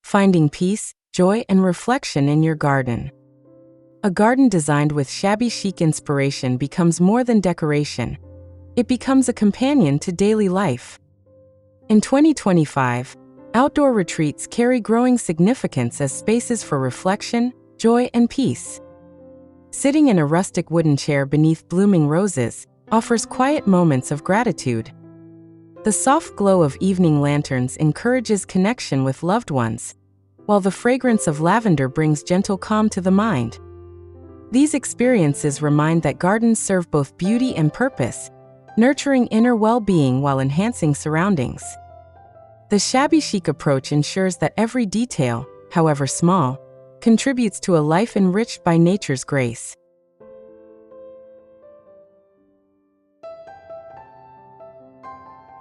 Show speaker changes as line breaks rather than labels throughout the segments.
finding peace, joy, and reflection in your garden. A garden designed with shabby chic inspiration becomes more than decoration. It becomes a companion to daily life. In 2025, outdoor retreats carry growing significance as spaces for reflection, joy, and peace. Sitting in a rustic wooden chair beneath blooming roses offers quiet moments of gratitude. The soft glow of evening lanterns encourages connection with loved ones, while the fragrance of lavender brings gentle calm to the mind. These experiences remind that gardens serve both beauty and purpose, nurturing inner well-being while enhancing surroundings. The shabby chic approach ensures that every detail, however small, contributes to a life enriched by nature's grace.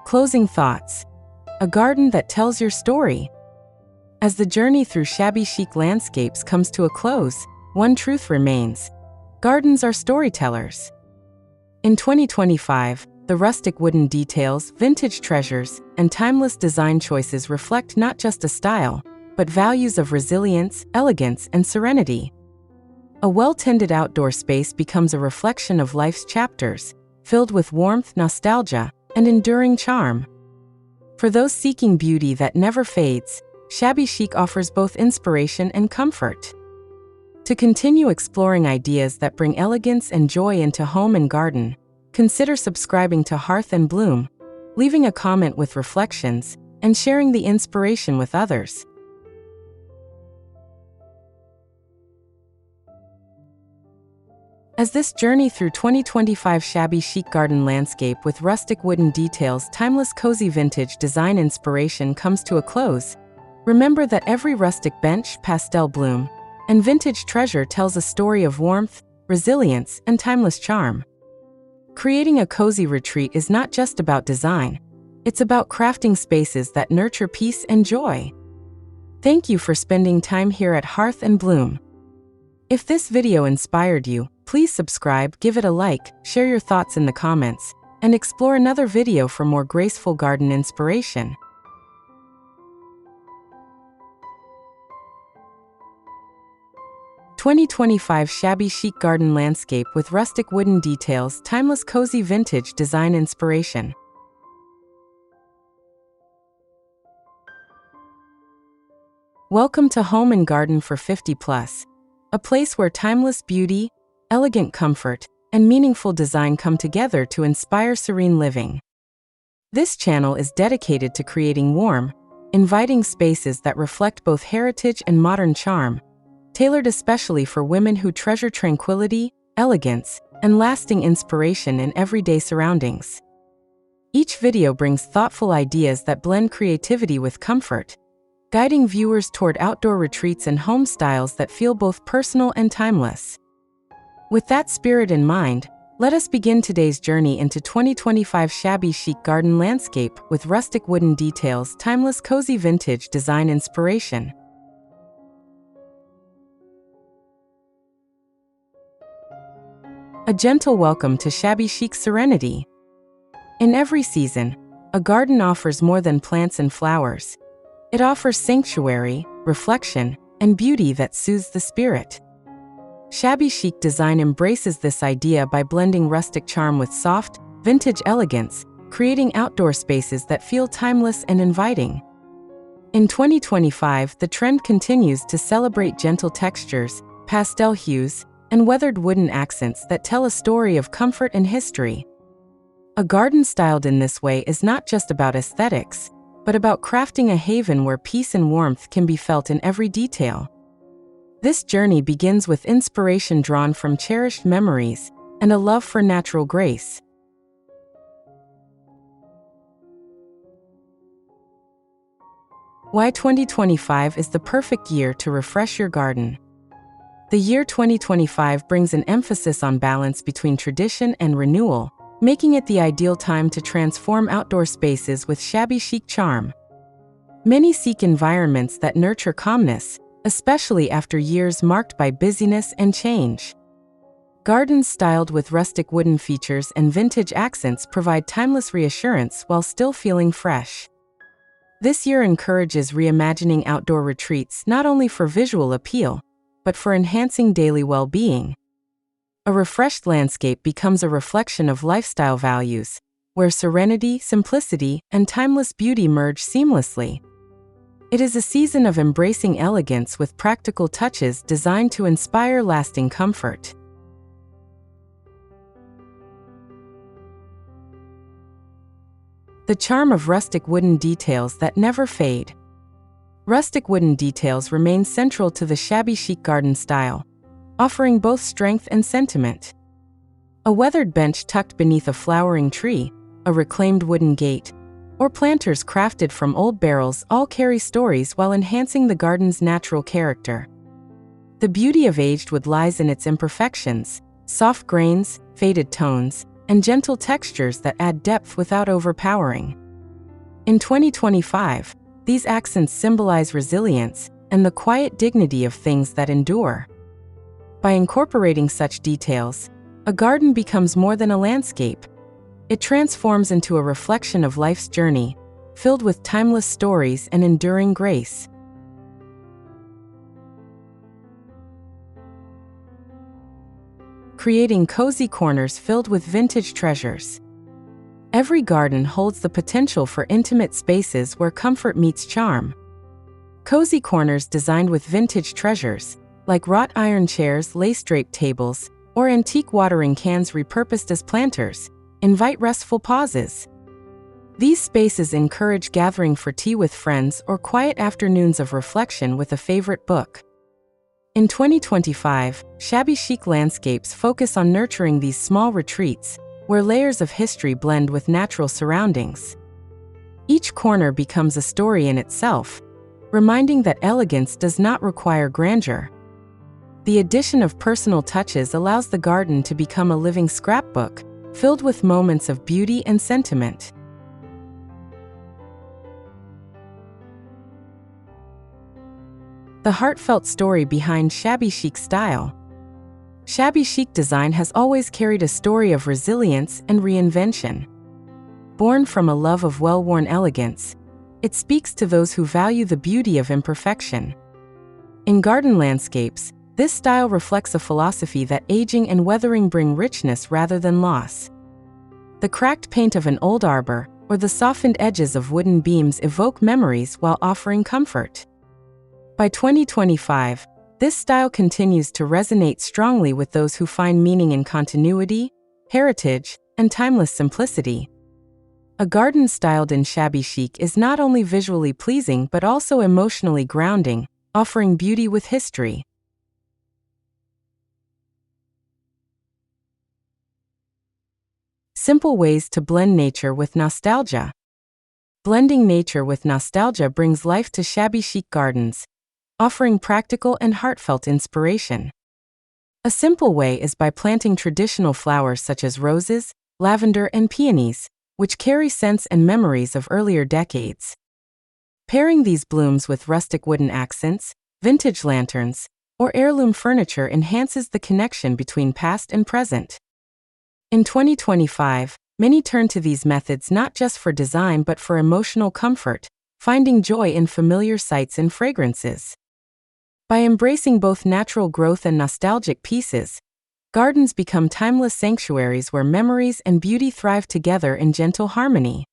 Closing thoughts. A garden that tells your story. As the journey through shabby chic landscapes comes to a close, one truth remains: gardens are storytellers. In 2025, the rustic wooden details, vintage treasures, and timeless design choices reflect not just a style, but values of resilience, elegance, and serenity. A well-tended outdoor space becomes a reflection of life's chapters, filled with warmth, nostalgia, and enduring charm. For those seeking beauty that never fades, shabby chic offers both inspiration and comfort. To continue exploring ideas that bring elegance and joy into home and garden, consider subscribing to Hearth and Bloom, leaving a comment with reflections, and sharing the inspiration with others. As this journey through 2025 shabby chic garden landscape with rustic wooden details, timeless cozy vintage design inspiration comes to a close, remember that every rustic bench, pastel bloom, and vintage treasure tells a story of warmth, resilience, and timeless charm. Creating a cozy retreat is not just about design, it's about crafting spaces that nurture peace and joy. Thank you for spending time here at Hearth and Bloom. If this video inspired you, please subscribe, give it a like, share your thoughts in the comments, and explore another video for more graceful garden inspiration. "2025 Shabby Chic Garden Landscape with rustic wooden details, timeless cozy vintage design inspiration." Welcome to Home and Garden for 50+, a place where timeless beauty, elegant comfort, and meaningful design come together to inspire serene living. This channel is dedicated to creating warm, inviting spaces that reflect both heritage and modern charm, tailored especially for women who treasure tranquility, elegance, and lasting inspiration in everyday surroundings. Each video brings thoughtful ideas that blend creativity with comfort, guiding viewers toward outdoor retreats and home styles that feel both personal and timeless. With that spirit in mind, let us begin today's journey into 2025 Shabby Chic Garden Landscape with rustic wooden details, timeless cozy vintage design inspiration. A gentle welcome to shabby chic serenity. In every season, a garden offers more than plants and flowers. It offers sanctuary, reflection, and beauty that soothes the spirit. Shabby chic design embraces this idea by blending rustic charm with soft, vintage elegance, creating outdoor spaces that feel timeless and inviting. In 2025, the trend continues to celebrate gentle textures, pastel hues, and weathered wooden accents that tell a story of comfort and history. A garden styled in this way is not just about aesthetics, but about crafting a haven where peace and warmth can be felt in every detail. This journey begins with inspiration drawn from cherished memories and a love for natural grace. Why 2025 is the perfect year to refresh your garden. The year 2025 brings an emphasis on balance between tradition and renewal, making it the ideal time to transform outdoor spaces with shabby chic charm. Many seek environments that nurture calmness, especially after years marked by busyness and change. Gardens styled with rustic wooden features and vintage accents provide timeless reassurance while still feeling fresh. This year encourages reimagining outdoor retreats not only for visual appeal, but for enhancing daily well-being. A refreshed landscape becomes a reflection of lifestyle values, where serenity, simplicity, and timeless beauty merge seamlessly. It is a season of embracing elegance with practical touches designed to inspire lasting comfort. The charm of rustic wooden details that never fade. Rustic wooden details remain central to the shabby chic garden style, offering both strength and sentiment. A weathered bench tucked beneath a flowering tree, a reclaimed wooden gate, or planters crafted from old barrels all carry stories while enhancing the garden's natural character. The beauty of aged wood lies in its imperfections, soft grains, faded tones, and gentle textures that add depth without overpowering. In 2025, these accents symbolize resilience and the quiet dignity of things that endure. By incorporating such details, a garden becomes more than a landscape. It transforms into a reflection of life's journey, filled with timeless stories and enduring grace. Creating cozy corners filled with vintage treasures. Every garden holds the potential for intimate spaces where comfort meets charm. Cozy corners designed with vintage treasures, like wrought iron chairs, lace-draped tables, or antique watering cans repurposed as planters, invite restful pauses. These spaces encourage gathering for tea with friends or quiet afternoons of reflection with a favorite book. In 2025, Shabby Chic Landscapes focus on nurturing these small retreats, where layers of history blend with natural surroundings. Each corner becomes a story in itself, reminding that elegance does not require grandeur. The addition of personal touches allows the garden to become a living scrapbook, filled with moments of beauty and sentiment. The heartfelt story behind shabby chic style. Shabby chic design has always carried a story of resilience and reinvention. Born from a love of well-worn elegance, it speaks to those who value the beauty of imperfection. In garden landscapes, this style reflects a philosophy that aging and weathering bring richness rather than loss. The cracked paint of an old arbor or the softened edges of wooden beams evoke memories while offering comfort. By 2025, this style continues to resonate strongly with those who find meaning in continuity, heritage, and timeless simplicity. A garden styled in shabby chic is not only visually pleasing but also emotionally grounding, offering beauty with history. Simple ways to blend nature with nostalgia. Blending nature with nostalgia brings life to shabby chic gardens, offering practical and heartfelt inspiration. A simple way is by planting traditional flowers such as roses, lavender, and peonies, which carry scents and memories of earlier decades. Pairing these blooms with rustic wooden accents, vintage lanterns, or heirloom furniture enhances the connection between past and present. In 2025, many turn to these methods not just for design but for emotional comfort, finding joy in familiar sights and fragrances. By embracing both natural growth and nostalgic pieces, gardens become timeless sanctuaries where memories and beauty thrive together in gentle harmony.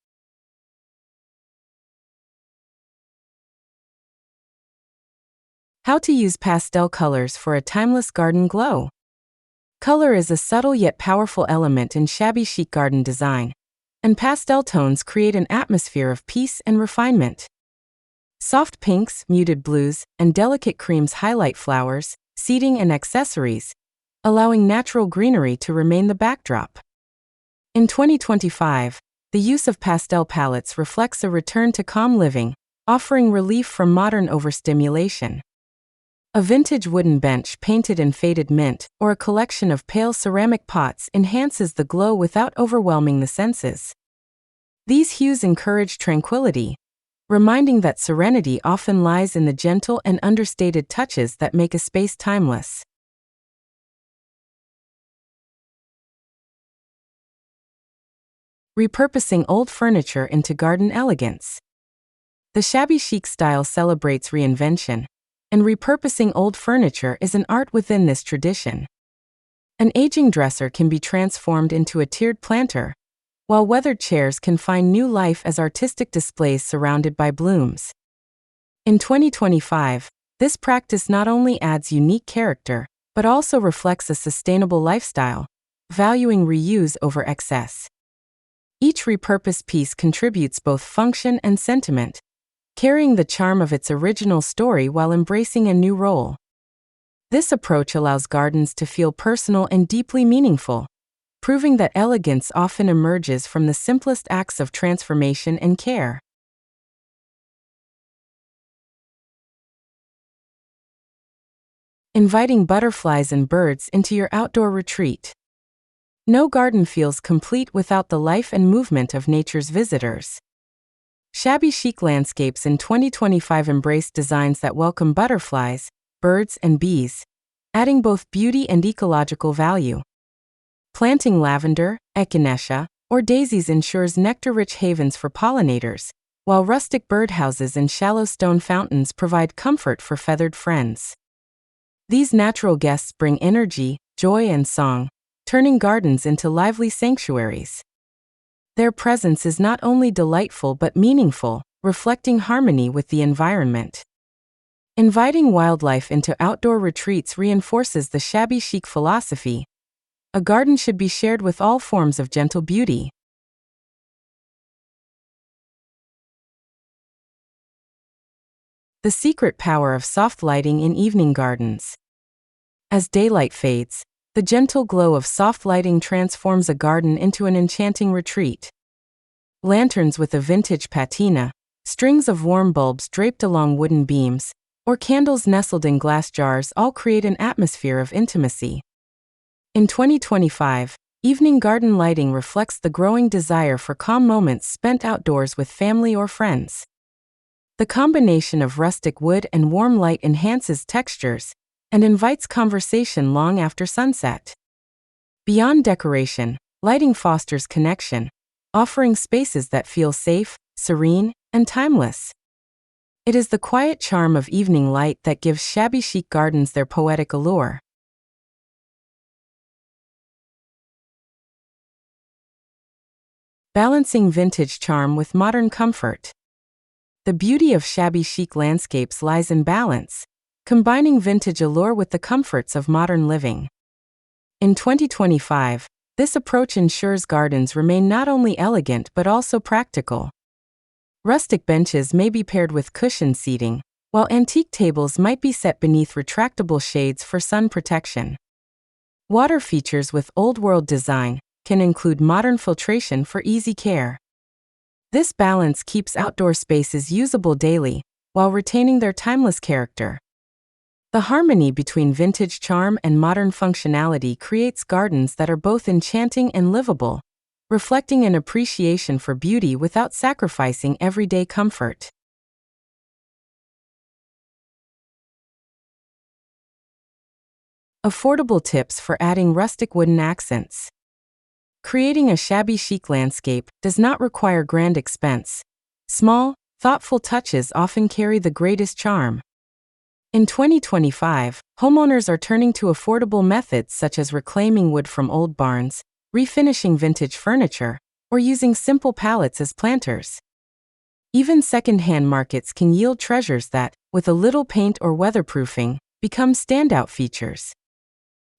How to use pastel colors for a timeless garden glow. Color is a subtle yet powerful element in shabby chic garden design, and pastel tones create an atmosphere of peace and refinement. Soft pinks, muted blues, and delicate creams highlight flowers, seating, and accessories, allowing natural greenery to remain the backdrop. In 2025, the use of pastel palettes reflects a return to calm living, offering relief from modern overstimulation. A vintage wooden bench painted in faded mint or a collection of pale ceramic pots enhances the glow without overwhelming the senses. These hues encourage tranquility, reminding that serenity often lies in the gentle and understated touches that make a space timeless. Repurposing old furniture into garden elegance. The shabby chic style celebrates reinvention, and repurposing old furniture is an art within this tradition. An aging dresser can be transformed into a tiered planter, while weathered chairs can find new life as artistic displays surrounded by blooms. In 2025, this practice not only adds unique character, but also reflects a sustainable lifestyle, valuing reuse over excess. Each repurposed piece contributes both function and sentiment, carrying the charm of its original story while embracing a new role. This approach allows gardens to feel personal and deeply meaningful, proving that elegance often emerges from the simplest acts of transformation and care. Inviting butterflies and birds into your outdoor retreat. No garden feels complete without the life and movement of nature's visitors. Shabby Chic Landscapes in 2025 embraced designs that welcome butterflies, birds, and bees, adding both beauty and ecological value. Planting lavender, echinacea, or daisies ensures nectar-rich havens for pollinators, while rustic birdhouses and shallow stone fountains provide comfort for feathered friends. These natural guests bring energy, joy, and song, turning gardens into lively sanctuaries. Their presence is not only delightful but meaningful, reflecting harmony with the environment. Inviting wildlife into outdoor retreats reinforces the shabby chic philosophy. A garden should be shared with all forms of gentle beauty. The secret power of soft lighting in evening gardens. As daylight fades, the gentle glow of soft lighting transforms a garden into an enchanting retreat. Lanterns with a vintage patina, strings of warm bulbs draped along wooden beams, or candles nestled in glass jars all create an atmosphere of intimacy. In 2025, evening garden lighting reflects the growing desire for calm moments spent outdoors with family or friends. The combination of rustic wood and warm light enhances textures and invites conversation long after sunset. Beyond decoration, lighting fosters connection, offering spaces that feel safe, serene, and timeless. It is the quiet charm of evening light that gives shabby chic gardens their poetic allure. Balancing vintage charm with modern comfort. The beauty of shabby chic landscapes lies in balance, combining vintage allure with the comforts of modern living. In 2025, this approach ensures gardens remain not only elegant but also practical. Rustic benches may be paired with cushioned seating, while antique tables might be set beneath retractable shades for sun protection. Water features with old-world design can include modern filtration for easy care. This balance keeps outdoor spaces usable daily, while retaining their timeless character. The harmony between vintage charm and modern functionality creates gardens that are both enchanting and livable, reflecting an appreciation for beauty without sacrificing everyday comfort. Affordable tips for adding rustic wooden accents. Creating a shabby chic landscape does not require grand expense. Small, thoughtful touches often carry the greatest charm. In 2025, homeowners are turning to affordable methods such as reclaiming wood from old barns, refinishing vintage furniture, or using simple pallets as planters. Even second-hand markets can yield treasures that, with a little paint or weatherproofing, become standout features.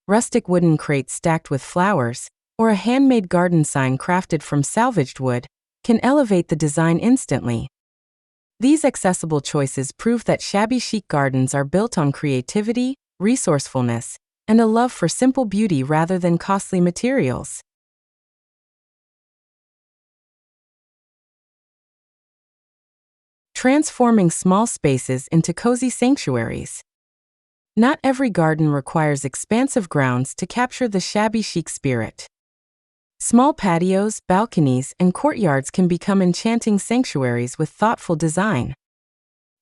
Rustic wooden crates stacked with flowers, or a handmade garden sign crafted from salvaged wood, can elevate the design instantly. These accessible choices prove that shabby chic gardens are built on creativity, resourcefulness, and a love for simple beauty rather than costly materials. Transforming small spaces into cozy sanctuaries. Not every garden requires expansive grounds to capture the shabby chic spirit. Small patios, balconies, and courtyards can become enchanting sanctuaries with thoughtful design.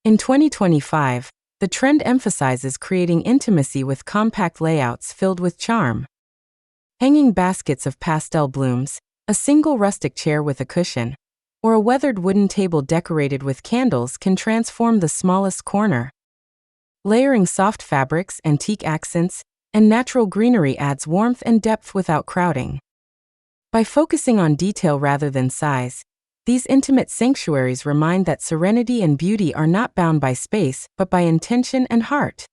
In 2025, the trend emphasizes creating intimacy with compact layouts filled with charm. Hanging baskets of pastel blooms, a single rustic chair with a cushion, or a weathered wooden table decorated with candles can transform the smallest corner. Layering soft fabrics, antique accents, and natural greenery adds warmth and depth without crowding. By focusing on detail rather than size, these intimate sanctuaries remind that serenity and beauty are not bound by space but by intention and heart.